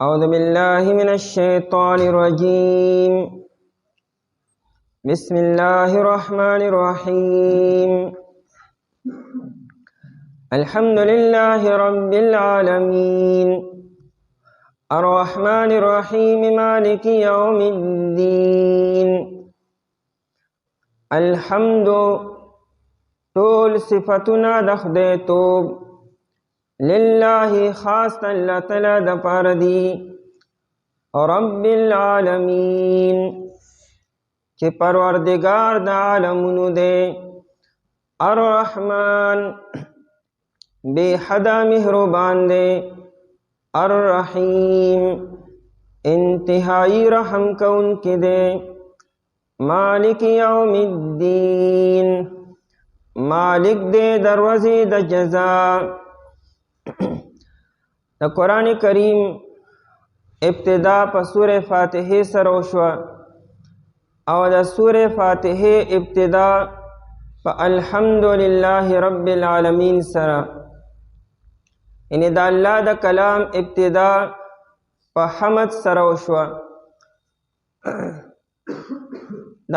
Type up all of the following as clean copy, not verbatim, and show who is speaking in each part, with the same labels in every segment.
Speaker 1: أعوذ بالله من الشيطان الرجيم. بسم الله الرحمن الرحيم. الحمد لله رب العالمين الرحمن الرحيم مالك يوم الدين. الحمد طول صفتنا دخده توب لله خاص اللہ تعالی د پاره دی رب العالمین چې پروردگار د عالمونو دی. الرحمن بے حدا مهربان دی. الرحیم انتہائی رحم کون کے دے. مالک یوم الدین مالک دے دروازے د جزا. د قرآن کریم ابتدا په سورہ فاتحه سره وشوه او د سورہ فاتحه ابتدا په الحمدلله رب العالمین سره، یعنی د الله د کلام ابتدا په حمد سره وشوه.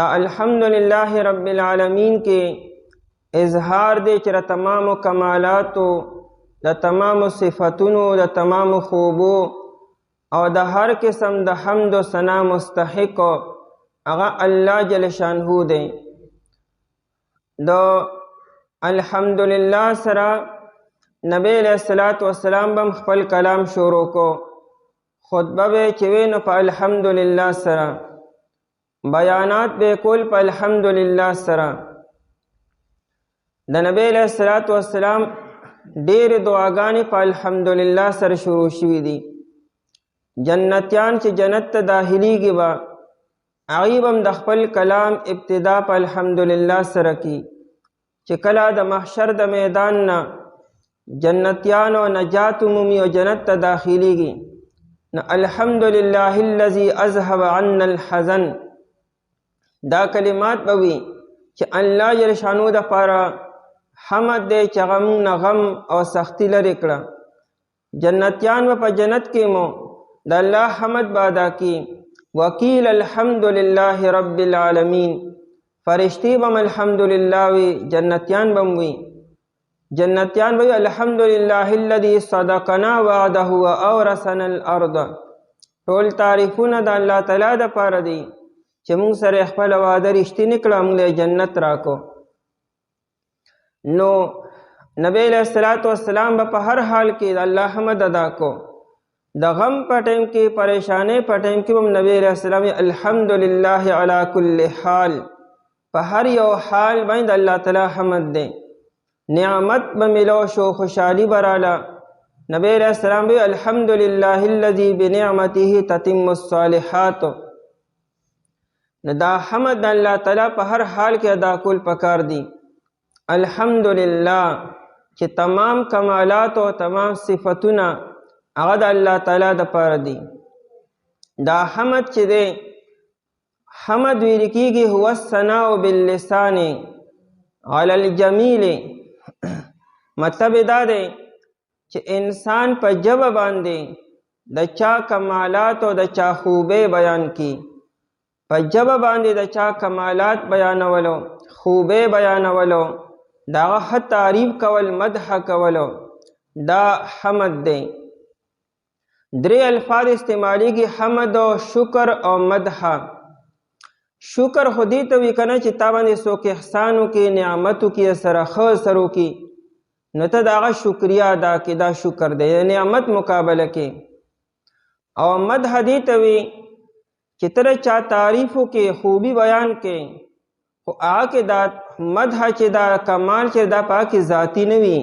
Speaker 1: دا الحمدلله رب العالمین کې اظهار دی چې د تمام کمالاتو، د تمام صفتونو، د تمام خوبو او د هر قسم د حمد و ثنا مستحق هغه الله جل شانه دی. د الحمدلله سره نبی علیہ الصلوۃ والسلام بم خپل کلام شروع کو. خطبه به چې وینو په الحمدلله سره، بیانات به کول په الحمدلله سره. د نبی علیہ الصلوۃ والسلام ډېر دعاګانې په الحمدلله سره شروع شوي دي. جنتیان چې جنت ته داخليږي به هغوی به هم د خپل کلام ابتدا په الحمدلله سره کی. چې کله د محشر د میدان نه جنتیانو نجات مومي او جنت ته داخليږي، نو الحمدلله الذي اذهب عنا الحزن، دا کلمات به وي چې الله جل شانو د پاره حمد دی چې غمونه غم او سختی لرې کړه. جنتیان به په جنت کې مو د الله حمد به ادا کی. وکیل الحمد لله رب العالمین، فرشتي به الحمدلله وي، جنتیان به وي. جنتیان به الحمد لله الذي صدقنا وعده واورثنا الارض. ټول تعریفونه د الله تعالی د پاره دي چې موږ سره خپل وعده رښتینی کړه، موږ له جنت راکو. نو نبی علیہ الصلوۃ والسلام په هر حال کې د الله حمد ادا کو. د غم په ټیم کې، پریشانې په ټیم کې هم نبی علیہ السلام الحمدلله علی کل حال، په هر یو حال باندې الله تعالی حمد دی. نعمت به ملو شو، خوشحالی براله، نبی علیہ السلام به الحمدلله الذي بنعمته تتم الصالحات. دا حمد الله تعالی په هر حال کې ادا کول پکار دی. الحمدلله چې تمام کمالات او تمام صفتونه هغه د الله تعالی د پاره دي. دا حمد چې دی، حمد ویل کېږي هو الثناء باللسان علی الجمیل. مطلب دا دی چې انسان په ژبه باندې د چا کمالات او د چا خوبۍ بیان کی. په ژبه باندې د چا کمالات بیانولو، خوبۍ بیانولو، دا ښه تعریف کول، مدح کولو، دا حمد دی. درې الفاظ استعمالیږي، حمد او شکر او مدح. شکر خو دې ته وي که نه چې تا باندې څوک احسان وکړي، نعمت وکړي، سره ښه سر وکړي، نو ته د هغه شکریه ادا کړې، دا شکر دی، د نعمت مقابله کې. او مدح دې ته وي چې ته د چا تعریف وکړې، خوبي بیان کړې، خو هغه کې دا مدح چې دا کمال چې دا په هغه کې ذاتي نه وي،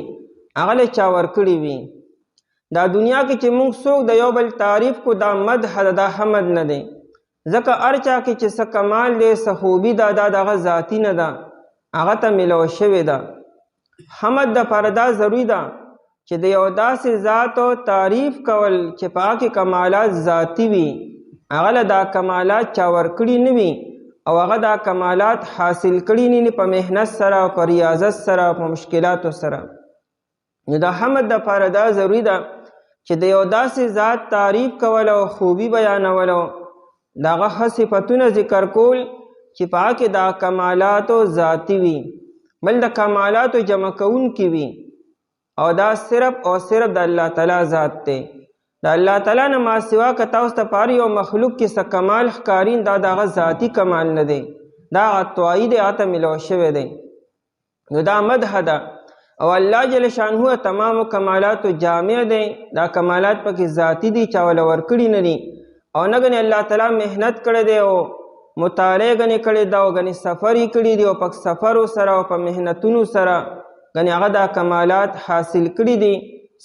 Speaker 1: هغه له چا ورکړي وي. دا دنیا کې چې موږ څوک د یو بل تعریف کو، دا مدح ده، دا حمد نه دی. ځکه هر چا کې چې څه کمال دی، څه خوبي ده، دا د هغه ذاتي نه ده، هغه ته ملو شوې ده. حمد دپاره دا ضروري ده چې د یو داسې ذات او تعریف کول چې په هغه کې کمالات ذاتي وي، هغه له دا کمالات چا ورکړي نه وي او هغه دا کمالات حاصل کړي نه په مهنت سره، په ریاضت سره، په مشکلاتو سره. نو دا حمد دپاره دا ضروري ده چې د یو داسې ذات تعریف کول او خوبي بیانولو د هغه ښه صفتونه ذکر کول چې په هغه کې دا کمالاتو ذاتي وي بل د کمالاتو جمع کوونکي وي او دا صرف او صرف د الله تعالی ذات دی د الله تعالی نه ما سوا که تاسو ته په هر یو مخلوق کې څه کمال ښکاري دا د هغه ذاتي کمال نه دی دا عطوایي دی هغه ته میلاو شوی دی نو دا مدح ده او الله جل شانه تمام کمالات جامع دی دا کمالات پکې ذاتی دي چا ول ورکړي نه دي او نه غني الله تعالی مهنت کړی دی او مطالعه غني کړی دا او غني سفر یې کړی دی او په سفر سره او په مهنتونو سره غني هغه دا کمالات حاصل کړی دي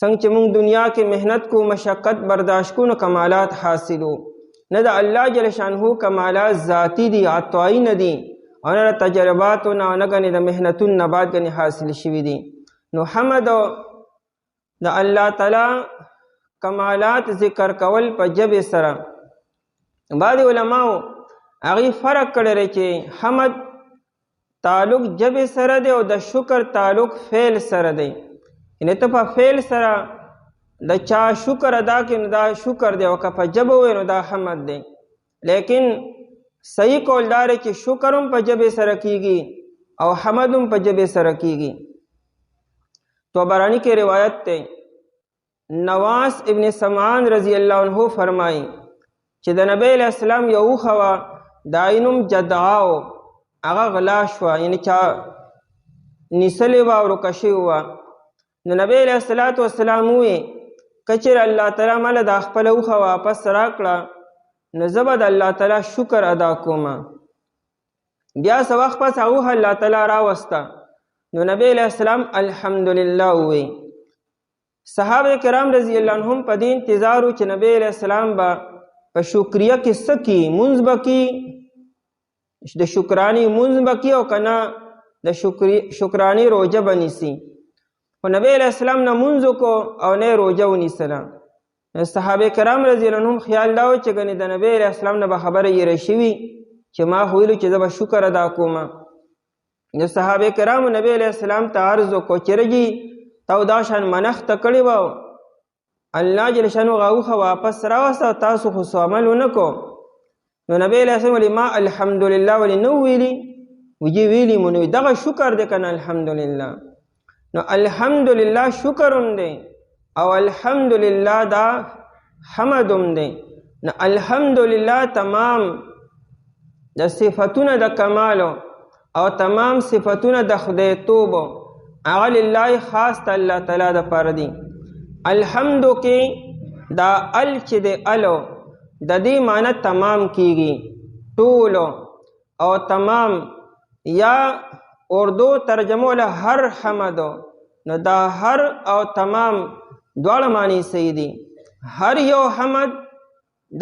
Speaker 1: څنګه چې موږ دنیا کې مهنت کو مشقت برداشت کو نو کمالات حاصلو نه د الله جل شانه کمالات ذاتی دي عطوایي نه دي او نه تجربات او نه غني د مهنتونو نه بعد غني حاصل شوي دي نو حمد د الله تعالی کمالات ذکر کول په جبه سره بعض علماء هغه فرق کړی چې حمد تعلق جبه سره دی او د شکر تعلق فعل سره دی یعنی ته په فعل سره د چا شکر ادا کړي نو دا شکر دی او که په جبه وي نو دا حمد دی لیکن صحیح قول دا دی چې شکر هم په جبه سره کیږي او حمد هم په جبه سره کیږي طبرانی کی روایت تے نواس ابن سمعان رضی اللہ عنہ فرمائی چې د نبی علیہ السلام یو خوا داینم جدعاو هغه غلا شوه یعنی چا نیسلی وه او رکشي وه نو نبی علیہ السلام ووی کچر الله تعالی ماله دا خپله اوښه واپس راکړه نو زه به د الله تعالی شکر ادا کوم بیا څه وخت پس هغه اوښه الله تعالی راوسته نو نبی علیہ السلام الحمدللہ ہوئی صحابہ کرام رضی اللہ عنہم پا دی انتظارو چې نبی علیہ السلام با پا شکریہ کی سکی منز بکی د شکرانی منز بکی او کنا د شکرانی روجہ بنیسی و نبی علیہ السلام نا منزو کو او نه روجہ ونیسلا صحابہ کرام رضی اللہ عنہم خیال داو چې گنی د نبی علیہ السلام نا بخبر یې رشوی چې ما خویلو چې زبا شکر ادا کوما نو صحابه کرامو نبی علیہ السلام ته عرض وکړو چې رجی تاسو دا شان منښت کړی وو الله جل شانو غوخه واپس راوسته تاسو خو عمل ونکو نو نبی علیہ السلام ولی ما الحمدلله ولی نو ویلی وجی ویلی مونږ دغه شکر دې کنه الحمدلله نو الحمدلله شکرون دی او الحمدلله دا حمدم دی نو الحمدلله تمام د صفاتونه د کمالو او تمام صفتونه د خدای توب هغه لله خاص ته الله تعالی د پاره دي الحمد کې دا ال چې د الو د دې معنی تمام کیږي ټول او تمام یا اردو ترجمه له هر حمد نو دا هر او تمام دواړه معنی صحیح دي هر یو حمد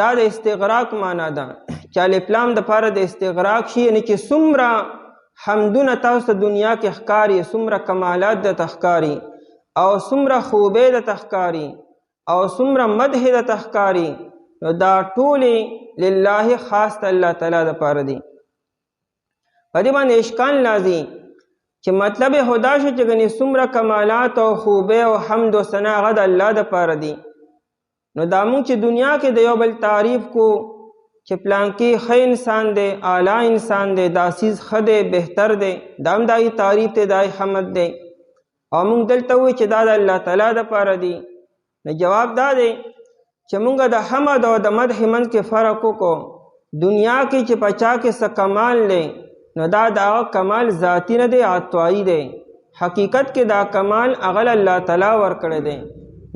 Speaker 1: دا د استغراق معنی ده چې الف لام د پاره د استغراق شي یعنی چې څومره حمدونه تاسو دنیا کې ښکاری څومره کمالات د تخکاری او څومره خوبه د تخکاری او څومره مدح د تخکاری نو دا ټولې لله خاص الله تعالی د پاره دي په دې باندې اشکال لازم چې مطلب خدا شو چې غني څومره کمالات او خوبه او حمد او ثنا غد الله د پاره دي نو دا موږ چې دنیا کې د یو بل تعریف کو چې پلانکی ښه انسان دی اعلی انسان دی دا سیز ښه دی بهتر دی دا هم دای تعریف دی دای حمد دی او موږ دلته وایو چې دا د الله تعالی دپاره دی نو جواب دا دی چې موږ د حمد او د مدح منځ کې فرق وکړو دنیا کې چې په چا کې څه کمال دی نو دا د هغه کمال ذاتی نه دی عطوایي دی حقیقت کې دا کمال هغه الله تعالی ورکړی دی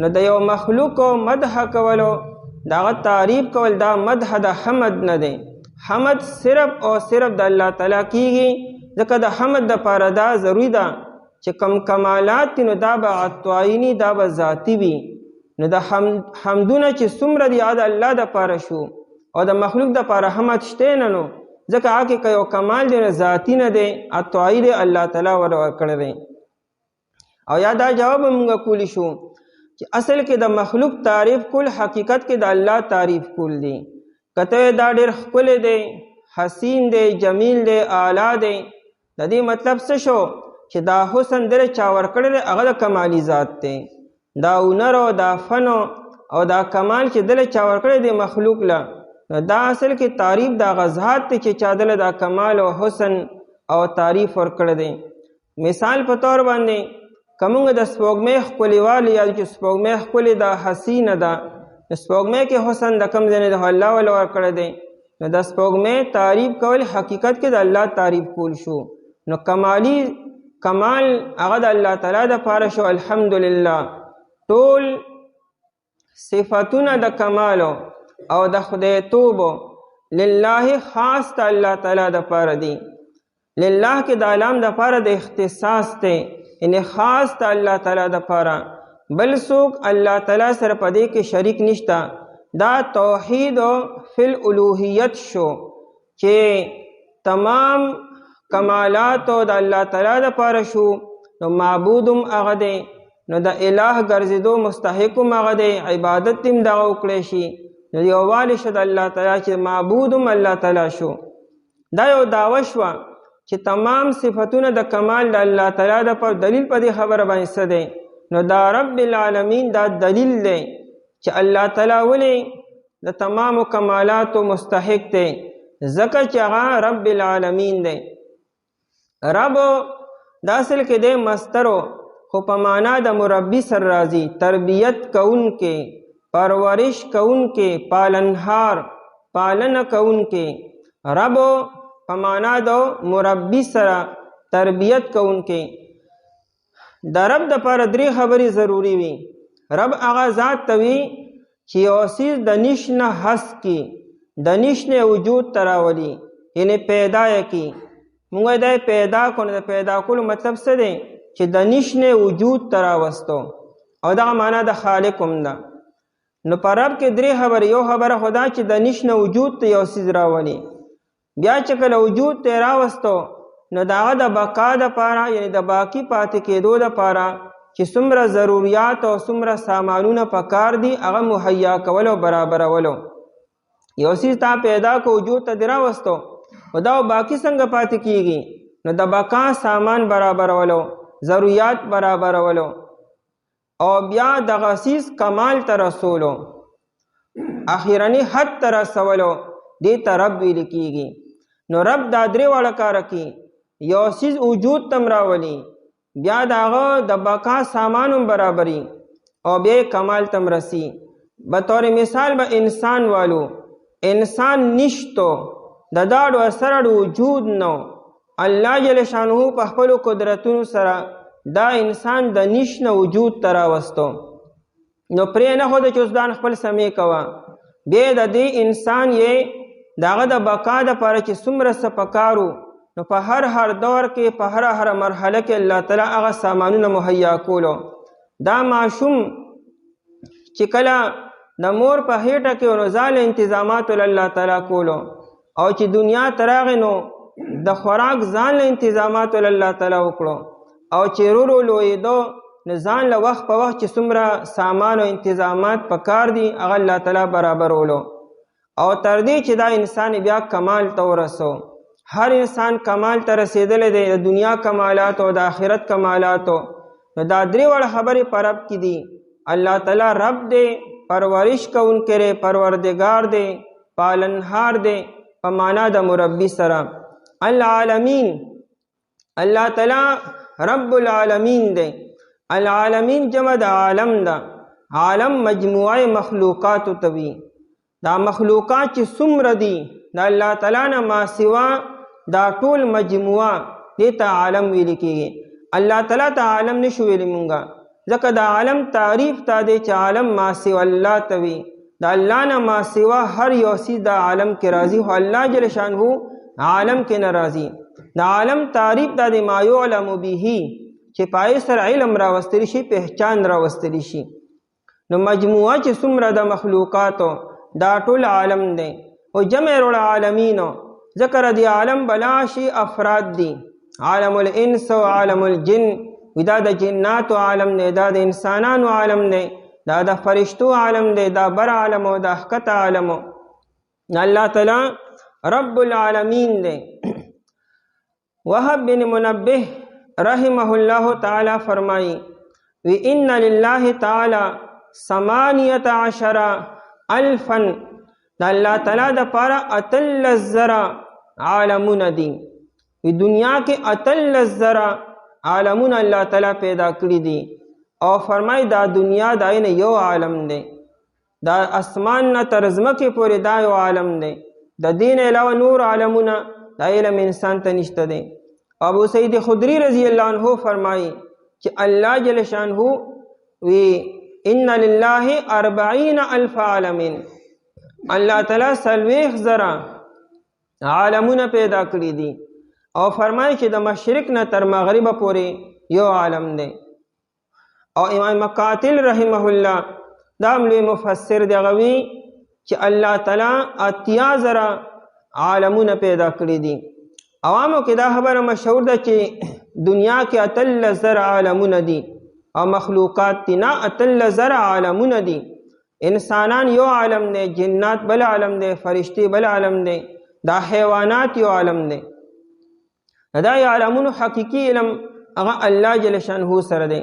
Speaker 1: نو د یو مخلوق مدح کولو دا تعریف کول دا مدح د حمد نه دی حمد صرف او صرف د الله تعالی کیږي ځکه د حمد د پاره دا ضروری ده چې کم کمالات نو دا به عطوایي دا به ذاتی وي نو د حمدونه چې څومره دی د الله د پاره شو او د مخلوق د پاره حمد شته نه نو ځکه هغه کې یو کمال دی ذاتی نه دی عطوایي دی الله تعالی ورکړی دی او یا دا جواب موږ کولی شو چې اصل کې د مخلوق تعریف کول حقیقت کې د الله تعریف کول دی کته دا ډېر ښکلی دی حسین دی جمیل دی اعلی دی د دې مطلب څه شو چې دا حسن در چا ورکړی دی هغه د کمالي ذات دی دا هنر او دا فن او دا کمال چې دله چا ورکړی دی مخلوق له، نو دا اصل کې تعریف د هغه ذات دی چې چا دله دا کمال او حسن او تعریف ورکړی دی. مثال په طور باندې که موږ د سپوږمۍ ښکلیوالی یاد چې سپوږمۍ ښکلې ده، حسینه ده، د سپوږمۍ کې حسن د کوم ځای نه دی؟ الله وله ورکړی دی. نو د سپوږمۍ تعریف کول حقیقت کې د الله تعریف کول شو. نو کمال هغه د الله تعالی دپاره شو. الحمدلله ټول صفتونه د کمالو او د خدای توبو لله خاص د الله تعالی دپاره دي. لله کې د علام دپاره د اختصاص دی، یعنی خاص د الله تعالی دپاره، بل څوک الله تعالی سره په دې کې شریک نشته. دا توحید فی الالوهیت شو چې تمام کمالات د الله تعالی دپاره شو. نو معبودم هغه دی، نو د الہ ګرځېدو مستحقم هغه دی، عبادت هم دغه وکړی شي. نو یووالی شو د الله تعالی چې معبودم الله تعالی شو. دا یو دعوه شوه چې تمام صفتونه د کمال د الله تعالی دپاره. دلیل په دې خبره باندې څه دی؟ نو دا رب العالمین دا دلیل دی چې الله تعالی ولې د تمامو کمالاتو مستحق دی، ځکه چې هغه رب العالمین دی. رب دا اصل کې دی مسترو، خو په معنا د مربی سر راځي، تربیت کوونکې، پرورش کوونکې، پالنهار، پالنه کوونکې. رب په معنا د مربی سره تربیت کوونکې. د رب دپاره درې خبرې ضروري وي. رب هغه ذات ته وي چې یو څیز د نش نه هست کی، د نش نه وجود ته راولي، یعنې پیدا یې کي. موږ دا پیدا کړو، نو د پیدا کولو مطلب څه دی؟ چې د نش نه وجود ته راوستو، او دغه معنا د خالق هم ده. نو په رب کې درې خبرې. یو خبره خو دا چې د نش نه وجود ته یو څیز راولي، بیا چې کله وجود ته راوستو نو د هغه د بقا دپاره، یعنې د باقي پاتې کېدو دپاره چې څومره ضروریات او څومره سامانونه پکار دي هغه مهیا کولو او برابرولو. یو څیز تا پیدا کو وجود ته دې راوستو، خو دا باقي څنګه پاتې کېږي؟ نو د بقا سامان برابرولو، ضروریات برابرولو، او بیا دغه څیز کمال ته رسولو، اخرني حد ته رسولو، دې ته رب ویل کېږي. نو رب دا درې واړه کاره کوي. یو څیز وجود تم راولي، بیا د هغه د بقا سامان هم برابري، او بیا کمال تم رسی. بطور مثال به انسان والو، انسان نشتو، د داړو اثر وجود نو، الله جل شانه په خپلو قدرتونو سره دا انسان د نش نه وجود ته راوستو. نو پرې نه ښوده چې اوس ځان خپل سمې کوه، بیا د دې انسان یې د هغه د بقا دپاره چې څومره څه پکارو، نو په هر دور کې، په هر مرحله کې الله تعالی هغه سامانونه مهیا کولو. دا ماشوم چې کله د مور په هیټه کې نو ځان انتظامات الله تعالی کولو، او چې دنیا ته راغی نو د خوراک ځان له انتظامات الله تعالی وکړو، او چې ورو لویېدو نو ځان له وخت په وخت چې څومره سامان او انتظامات پکار دي هغه الله تعالی برابرولو، او تر دې چې دا انسان بیا کمال ته ورسو. هر انسان کمال ته رسیدلی دی، د دنیا کمالات او د آخرت کمالاتو. نو دا درې واړه خبرې په رب کې دي. الله تعالی رب دی، پرورش کوونکی دی، پروردگار دی، پالنهار دی په معنا د مربي سره. العالمین، الله تعالی رب العالمین دی. العالمین جمع د عالم ده. عالم مجموعه مخلوقاتو ته وي. دا مخلوقات چې څومره دي د الله تعالی نه ما سوا، دا ټول مجموعه دې ته عالم ویل کېږي. الله تعالی ته عالم نشو ویلی مونږه، ځکه د عالم تعریف تا دی چې عالم ما سوا الله ته وي. د الله نه ما سوا هر یو څیز د عالم کې راځي، خو الله جل شانه عالم کې نه راځي. د عالم تعریف دا دی ما یعلم به، چې پای سره علم راوستلی شي، پہچان راوستلی شي. نو مجموعه چې څومره د مخلوقاتو دا ټول عالم دی. او جمع العالمینو، ذکر دی عالم بلا شي افراد دی، عالم الانس و عالم الجن، دا د جناتو عالم دی، دا د انسانانو عالم دی، دا د فرشتو عالم دی، دا بر عالم او دا حقت عالم. الله تعالی رب العالمین دی. وهب بن منبه رحمه الله تعالی فرمائی وی ان للہ تعالی 18,000,000 د الله تعالی د پاره 18,000 عالمونه دي. په دنیا کې 18,000 عالمونه الله تعالی پیدا کړي دي او فرمای دا دنیا د عین یو عالم دی، دا اسمان نه تر ځمکې پورې دا یو عالم دی، د دین علاوه نور عالمونه دا علم انسان ته نشته دی. ابو سعید خدری رضی الله عنه فرمایي چې الله جل شانه وی ان لله 40,000 عالم، الله تعالی 40,000 عالمونه پیدا کړي دي او فرمایي چې د مشرق نه تر مغرب پورې یو عالم دی. او امام مقاتل رحمه الله دا لوی مفسر دی، غوي چې الله تعالی 80,000 عالمونه پیدا کړي دي. عوامو کې دا خبره مشهور ده چې دنیا کې 18,000 عالمونه دي او مخلوقات دي نه 18,000 عالمونه دي. انسانان یو عالم دی، جنات بل عالم دی، فرشتي بل عالم دی، دا حیوانات یو عالم دی. دا عالمونو حقیقي علم هغه الله جل شانه سره دی.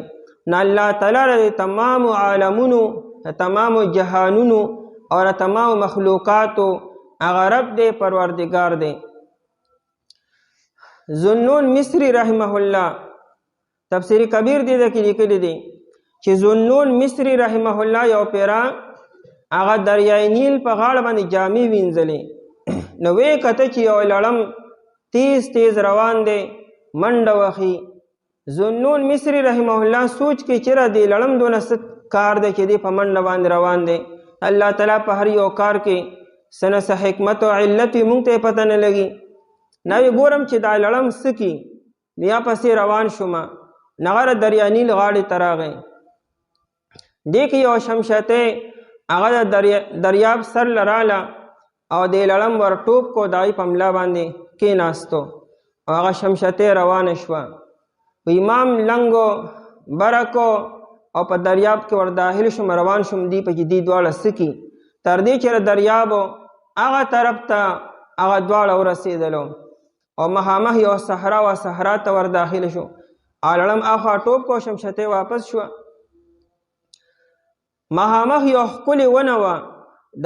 Speaker 1: نه الله تعالی تمام عالمونو، تمام جهانونو او تمام مخلوقاتو هغه رب دی، پروردگار دی. ذوالنون مصری رحمه الله تفسیر کبیر دی کې لیکلی دی چې ذوالنون مصری رحمه الله یو پیرا هغه دریای نیل په غاړه باندې جامې وینځلې، نو وې کته چې یو لړم تیز روان دی منډه وخی. ذوالنون مصری رحمه الله سوچ کې چیرې دی لړم دونه ست کار دی چې دی په منډه باندې روان دی. الله تعالی په هر یو کار کې سنه حکمت او علت مونږ ته پته نه لګي. نو ګورم چې دا لړم سکی بیا پسې روان شوم، نغره دریا نیل غاړې تراغې دې کې یو شمشته هغه دریاب سر لراله او د لړم ور ټوپ کو دای پملا باندې کې ناستو او هغه شمشته روان شو. امام لنګو برکو او په دریاب کې ور داخل شوم، روان شوم دی په دې دواړه سکی تر دې چې دریاب هغه طرف ته هغه دواړه ورسېدلو او مهامه یو صحرا و صحرا ته ور داخل شو. لړم اخوا ټوپ کو شمشته واپس شو. مهامه یو ښکلې ونه وه،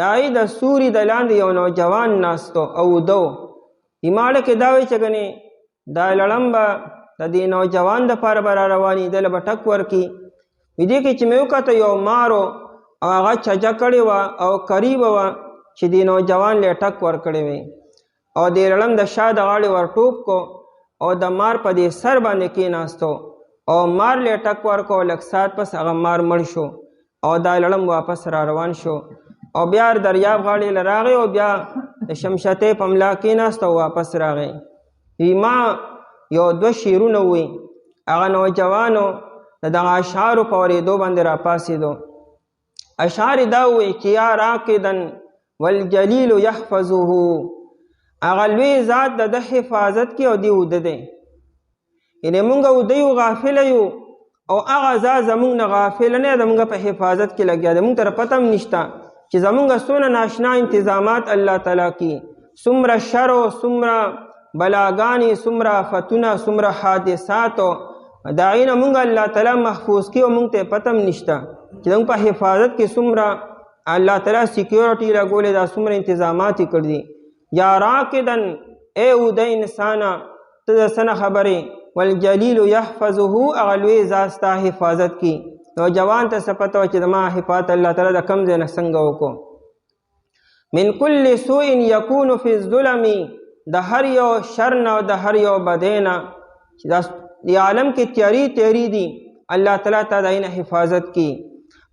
Speaker 1: دای د سوري د لاندې یو نوجوان ناستو او دو ایماړه کې دا وی چې ګنې دا لړم به د دې نوجوان دپاره به را رواني دله به ټک ورکي. دې کې چې مې وکته یو مارو او هغه چجه کړې وه او قریبه وه چې دې نوجوان له ټک ورکړې وې او دې لړم د شا د غاړې ور ټوپ کو او د مار په دې سر باندې کېناستو او مار له ټک ورکو. لږ ساعت پس هغه مار مړ شو او دا لړم واپس را روان شو او بیا دریاب غاړې له راغی او بیا د شمشتې په ملا کېناست او واپس راغی. ما یو 2 شعرونه وی، هغه نوجوانو د دغه اشعارو په اورېدو باندې را پاسېدو. اشعار دا وی چې یا راکدن والجلیل یحفظه، هغه لوی ذات د حفاظت کې او دی اوده دی، یعنې مونږ اوده یو غافله یو او هغه ذات زمونږ نه غافل نه د مونږ په حفاظت کې لګیا دی. مونږ ته پته هم نشته چې زمونږ څونه ناشنا انتظامات الله تعالی کی، څومره شر او څومره بلاګانې، څومره آفتونه، څومره حادثاتو د هغې نه مونږ الله تعالی محفوظ کړي او مونږ ته پته هم نشته چې زمونږ په حفاظت کې څومره الله تعالی سیکیورټي لګولې دا څومره انتظامات یې کړي دي. یا راکدن اے اوده انسانه ته د څه نه خبرې، والجلیل یحفظه هغه لوی ذات ستا حفاظت کی. نوجوان ته څه پته وه چې زما حفاظت الله تعالی د کوم ځای نه څنګه وکړو. من کل سوء یکون فی الظلم، د هر یو شر نه او د هر یو بدۍ نه چې د عالم کې تیاری دي الله تعالی ته د هغې نه حفاظت کی.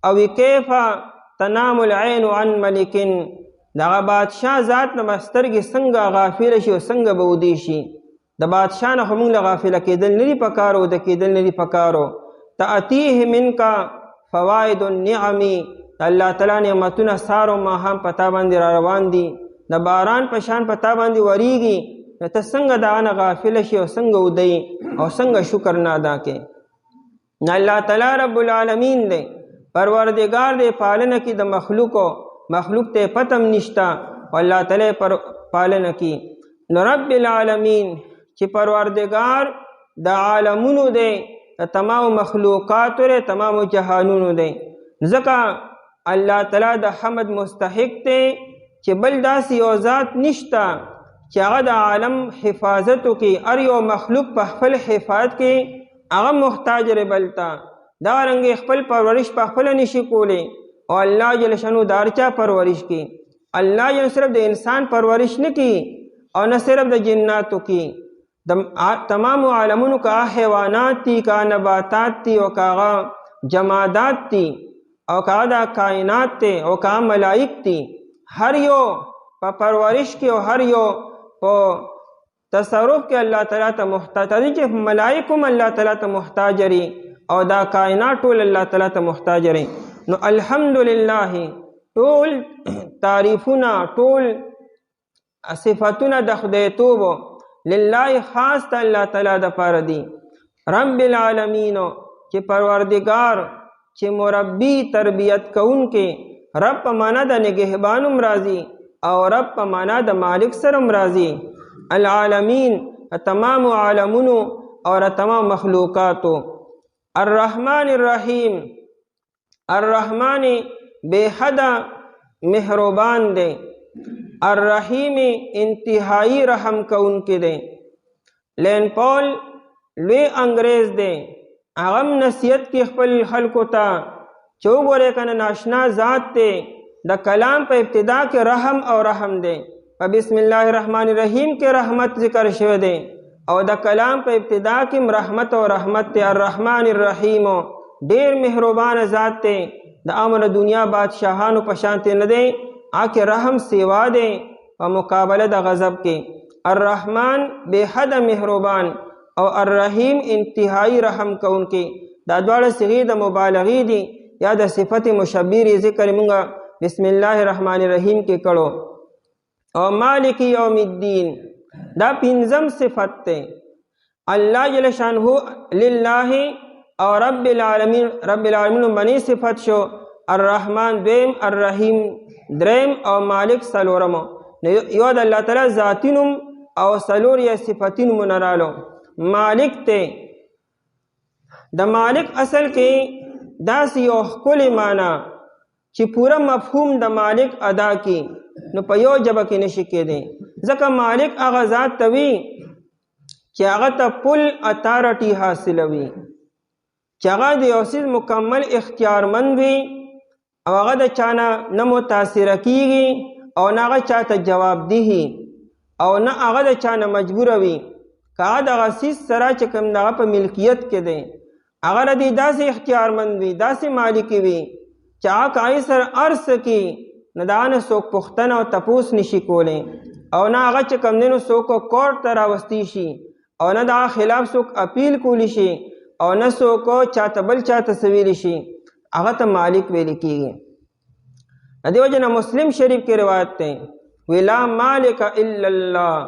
Speaker 1: او کیف تنام العین عن ملک، دغه بادشاه ذات نه به سترګې څنګه غافله شي او څنګه به ودې شي. د بادشاه نه خو موږ له غافله کېدل نه دي پکارو، د کېدل نه دي پکارو. تأتیه منکا فواید النعم، الله تعالی نعمتونه سار او ماښام په تا باندې را روان دي، د باران په شان په تا باندې وریږي. نو ته څنګه د هغه نه غافله شي او څنګه ودی او څنګه شکر نه ادا کوې. نه الله تعالی رب العالمین دی، پروردگار دی، پالنه کې د مخلوق ته پتم نشته او الله تعالی پالنه کې. نو رب العالمین چې پروردگار د عالمونو دی، د تمام مخلوقاتو دی، تمام جهانونو دی، ځکه الله تعالی د حمد مستحق دی چې بل داسې یو ذات نشته چې هغه د عالم حفاظت وکړي، هر یو مخلوق په خپل حفاظت کې هغه محتاج دی بل ته. دارنګې خپل پرورش په خپله نشي کولی او الله جل شانو د هر چا پرورش کوي. الله جل صرف د انسان پرورش نه کوي او نه صرف د جناتو کوي، د تمام عالمونو که حیوانات دي، که نباتات دي، او که هغه جمادات دي، او که دا کائنات دي، او که ملائک دي، هر یو په پرورش کې او هر یو په تصرف کې الله تعالی ته محتاج دي. چې ملائک هم الله تعالی ته محتاج دي او دا کائنات ټول الله تعالی ته محتاج دي. نو الحمدلله ټول تعریفونه، ټول صفاتونه د خدای توب لله خاص ته الله تعالی د پاره دي. رب العالمین چې پروردگار، چې مربی تربیت کوونکې، رب په معنا د نگهبانم راضي او رب په معنا د مالک سرم راضي. العالمین تمام عالمونو او تمام مخلوقاتو. الرحمن الرحیم، الرحمن بے حد مہربان دے، الرحیم انتہائی رحم کونکے دے. لین پول لوی انگریز دے، اغم نصیحت کی خپل خلقو تا چو گورے کنا ناشنا ذات دے. دا کلام پہ ابتدا کے رحم اور رحم دے، بسم اللہ الرحمن الرحیم کے رحمت ذکر شو دے، اور دا کلام پہ ابتدا کی رحمت اور رحمت دے. الرحمن الرحیم دیر مہربان ذات دے، دا امر دنیا بادشاہانو پشانتے نہ دے، آکے رحم سیوا دے و مقابلہ دا غضب کے. الرحمن بے حد مہربان اور الرحیم انتہائی رحم کون کے. دا دوڑا صیغے دا مبالغی دی یا دا صفت مشبیر ذکر منگا بسم اللہ الرحمن الرحیم کے کرو. اور مالک یوم الدین دا پنزم صفت تے. اللہ جل شانہ للہ اور رب العالمین بنی صفت شو. الرحمن دویم، الرحیم دریم او مالک سلورمو. یو دا اللہ تعالی ذاتینم او سلور یا صفتین منرالو. مالک تے دا مالک اصل کے دا سی یو کل مانا چی پورا مفہوم دا مالک ادا کی نو پا یو جبا کی نشکے دیں. ځکه مالک اغا ذات توی چی اغا تا پل اتارٹی حاصل وی، چی اغا دا یو سیز مکمل اختیار مند وی، او اغا دا چانا نا متاثر کیگی او نا اغا چاہتا جواب دیہی او نا اغا دا چانا مجبور وی. که اغا دا اغا سیز سرا چکم دا اغا پا ملکیت کے دیں، اغا ردی دا سی اختیار مند وی، دا سی مالکی وی، چی اغا کائی سر عرص کی ندانا سوک پختن او تپوس نشی کولیں، او نا آغا چکم دینو سوکو کورٹ ترا وستی شی، او نا دا خلاف سوک اپیل کولی شی، او نا سوکو چاہتا بل چاہتا سویلی شی. آغا تا مالک ویلی کی گئی. ندی وجہ مسلم شریف کی روایت تے ولا مالک الا اللہ،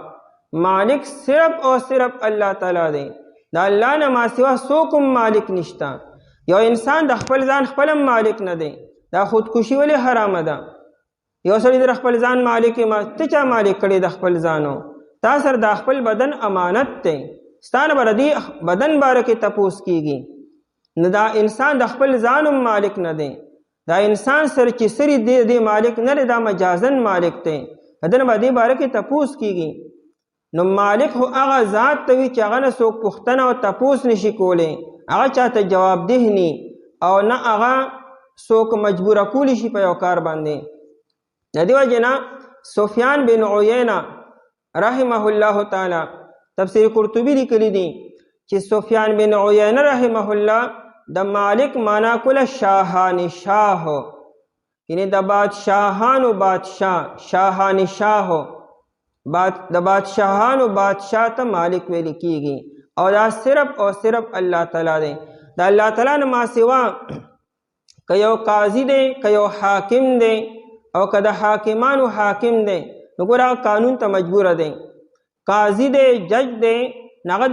Speaker 1: مالک صرف اور صرف اللہ تعالیٰ دے. دا اللہ نما سوا سوکم مالک نشتا. یو انسان دا خپل ځان خپلم مالک نه دے، دا خودکشی ولی حرام ده. یو سړی د خپل ځان مالک ما ته چا مالک کړي د خپل ځانو؟ تا سر د خپل بدن امانت ته ستانه بردی بدن باره کې تپوس کیږي. نه دا انسان د خپل ځانم مالک نه دی، دا انسان سر چې سری دی مالک نه دی، دا مجازن مالک ته دنه باندې باره کې تپوس کیږي. نو مالک هو هغه ذات ته وی چې هغه نه څوک پوښتنه او تپوس نشي کولی، هغه چاته جواب دهنی او نه هغه څوک مجبور کولی شي په یو کار باندې. ندی وجنا سفیان بن عیینہ رحمه الله تعالی تفسیر قرطبی لیکلی دی چې سفیان بن عیینہ رحمه الله د مالک معنا کله شاهان شاه، یعنی د بادشاہانو بادشاہ، شاهان شاه، د بادشاہانو بادشاہ ته مالک ویل کیږي. او دا صرف او صرف الله تعالی دی. دا الله تعالی نه ما سوا که یو قاضی دی، که یو حاکم دی، او که د حاکمانو حاکم دی، نو ګوره قانون ته مجبور دی. قاضی دی، جج دی، هغه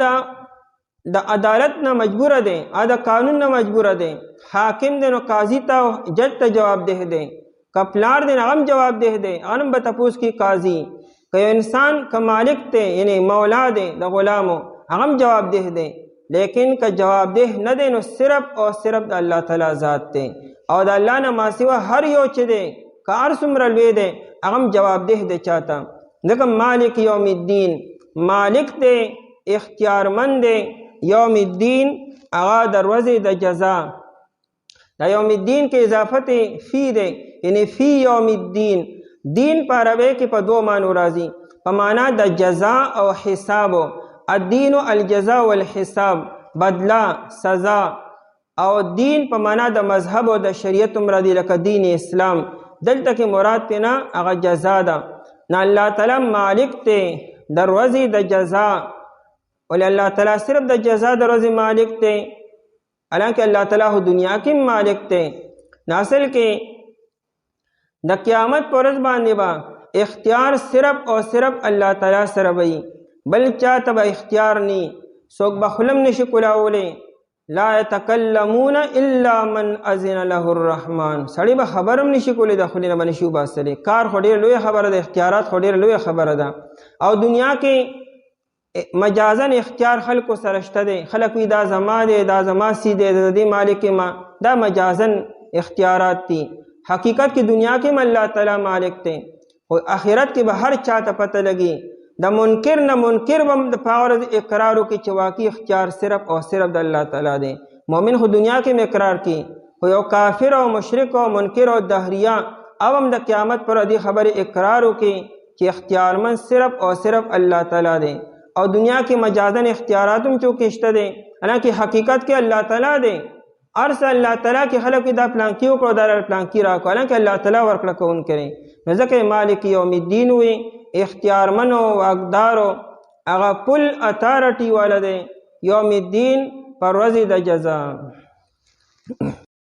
Speaker 1: د عدالت نه مجبور دی، د قانون نه مجبور دی. حاکم دی نو قاضی ته جج ته جواب ده دی، که پلار دی هغه جواب ده دی، هغه به تپوس کی قاضی. که یو انسان که مالک دی یعنی مولا دی د غلامو، هغه جواب ده دی. لیکن که جوابده نه دی نو صرف او صرف د الله تعالی ذات دی او د الله نه ماسوا هر یو چې دی که هر څومره لوی دی هغه جوابده دی چاته ځکه مالک یوم الدین مالک دی اختیارمند دی یوم الدین هغه د ورځې د جزا دا یوم الدین کې اضافت فی دی یعنی فی یوم الدین دین په عربی کې په دوه معنو راځي په معنا د جزا او حسابو الدین الجزاء والحساب بدلا سزا او دین په معنا د مذهب او د شریعت مرادی لکه دین اسلام دلته کې مراد تینا هغه جزا ده نه الله تعالی مالک ته د ورځې د جزا ول الله تعالی صرف د جزا د ورځې مالک ته حالانکه الله تعالی دنیا کې مالک ته ناصل کې د قیامت پر ورځ باندې با اختیار صرف او صرف الله تعالی سره وي بل چاته به اختیار ني څوک به خلم نشي کولاولی لا يتكلمون الا من اذن له الرحمن سړی به خبرم نشي کولی د خلینه باندې شو باسلې کار خو ډېر لوی خبره ده اختیارات خو ډېر لوی خبره ده او دنیا کې مجازن اختیار خلکو سره شته دی خلک وي دا زما دی دا زما سي دی د دې مالک ما دا مجازن اختیارات دي حقیقت کې دنیا کې الله تعالی مالک دی او آخرت کې به هر چاته پته لګي د منکر نه منکر بم د پاور اقرارو کې چې واقعي اختیار صرف او صرف د الله تعالی دی مؤمن خو دنیا کې اقرار کی خو یو کافر او مشرک او منکر او دهریه او هم د قیامت پر دې خبره اقرارو کې چې اختیارمن صرف او صرف الله تعالی دی او دنیا کې مجازن اختیاراتم چوکشته دی حالانکه حقیقت کې الله تعالی دی ارس الله تعالی کې خلک دا پلان کیو کو دا پلان کی را کو حالانکه الله تعالی ورکړه کون کړي ځکه مالک یوم الدین وي اختیارمنو واقدارو هغه کل اتارټي والده یوم الدین پر ورځې د جزا